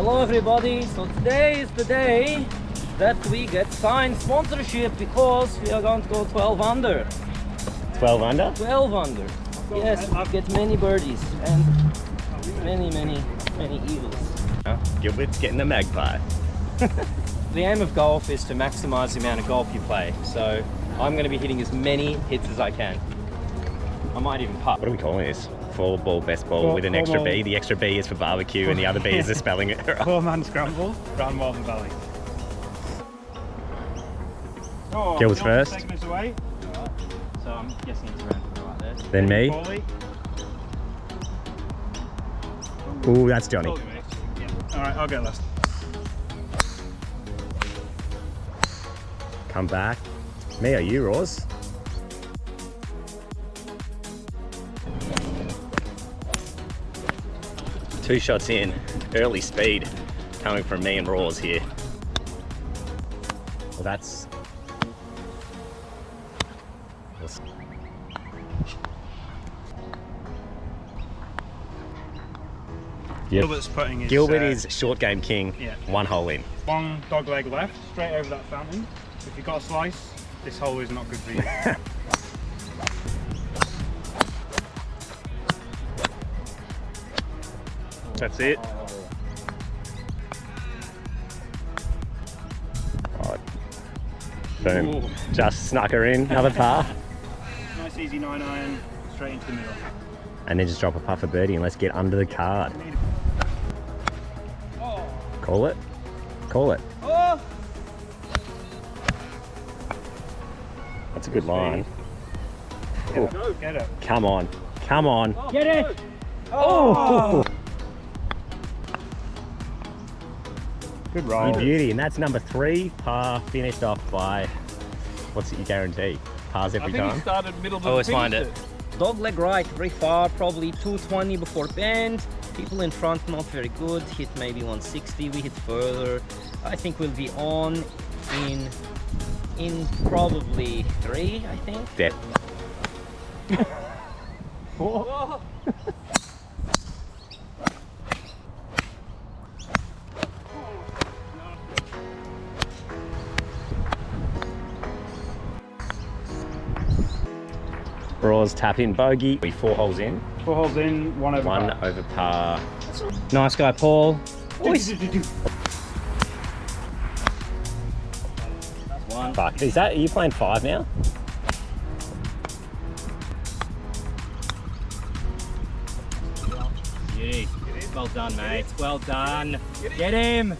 Hello everybody, so today is the day that we get signed sponsorship because we are going to go 12 under. 12 under? 12 under. Yes, we get many birdies and many eagles. Gilbert's getting the magpie. The aim of golf is to maximize the amount of golf you play, so I'm going to be hitting as many hits as I can. I might even putt. What are we calling this? Full ball, best ball with an extra B. The extra B is for barbecue and the other B is the spelling it. 4-man scramble round Malvern Valley. Oh, Gil's first. Taking us away. Alright, so I'm guessing it's around right there. Then me. Ooh, that's Johnny. Yeah. Alright, I'll get last. Come back. Me or you, Rorz? Two shots in, early speed coming from me and Rorz here. Well, that's... Gilbert's putting his, Gilbert is short game king, yeah. one hole in. One dog leg left, straight over that fountain. If you've got a slice, this hole is not good for you. That's it. Oh. Boom. Ooh. Just snuck her in, another par. Nice easy 9-iron, straight into the middle. And then just drop a puff of birdie and let's get under the card. Oh. Call it. Call it. Oh. That's a good line. Get it. Come on. Come on. Get it! Oh! Good You roll. beauty. And that's number 3 par, finished off by, what's it you guarantee? Pars every time? Started middle of Always find it. Dog leg right, very far, probably 220 before bend. People in front not very good, hit maybe 160, we hit further. I think we'll be on in probably 3, I think. Dead. 4. Rorz tap in bogey. 4 holes in. 4 holes in, 1 over 1 par. over par. Nice guy, Paul. One. Fuck. Is that, are you playing 5 now? Beauty. Well done, mate. Well done. Get him.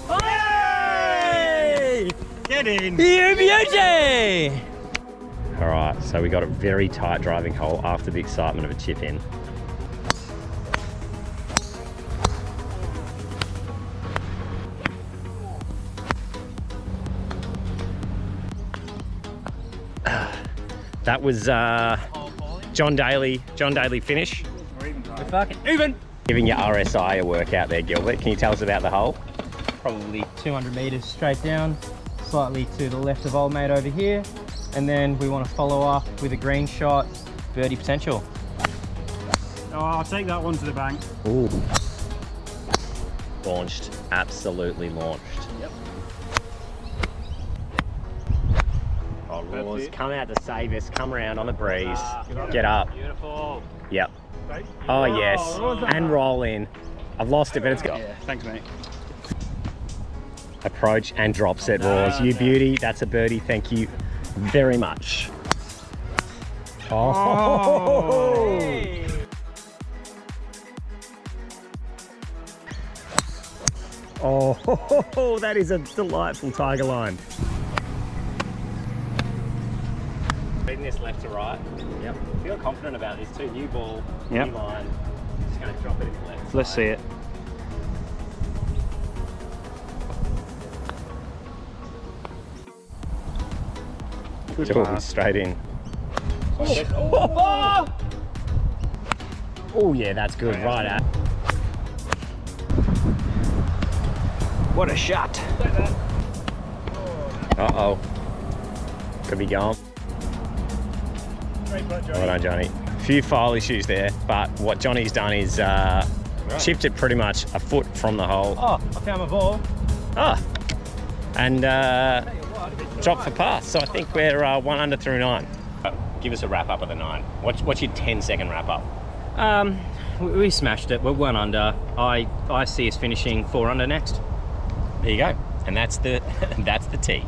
Hey! Get in! You beauty! All right, so we got a very tight driving hole after the excitement of a chip in. That was John Daly finish. We're fucking even. Giving your RSI a workout there, Gilbert. Can you tell us about the hole? Probably 200 meters straight down, slightly to the left of old mate over here. And then we want to follow up with a green shot, birdie potential. Oh, I'll take that one to the bank. Ooh. Launched, absolutely launched. Yep. Oh, Rorz, it. come out to save us. Come around on the breeze. Get up. Beautiful. Yep. Right? Oh, yes. And roll in. I've lost it, but it's got. Yeah, thanks, mate. Approach and drops it, Rorz. You beauty. That's a birdie. Thank you very much. Oh. Hey. Oh, that is a delightful tiger line. Reading this left to right. Yep. Feel confident about this too. New ball, Yep. new line. Just going to drop it in the left. Let's see it. Good Ooh, pass. straight in. Oh yeah, that's good. Right at. What a shot. Uh-oh. Could be gone. Great putt, Johnny. Well done, Johnny. A few file issues there, but what Johnny's done is Right. Chipped it pretty much a foot from the hole. Oh, I found my ball. Ah, and dropped for par. So I think we're 1 under through 9. Give us a wrap up of the 9. What's your 10-second wrap up? We smashed it. We're 1 under. I see us finishing 4 under next. There you go, and that's the that's the tee.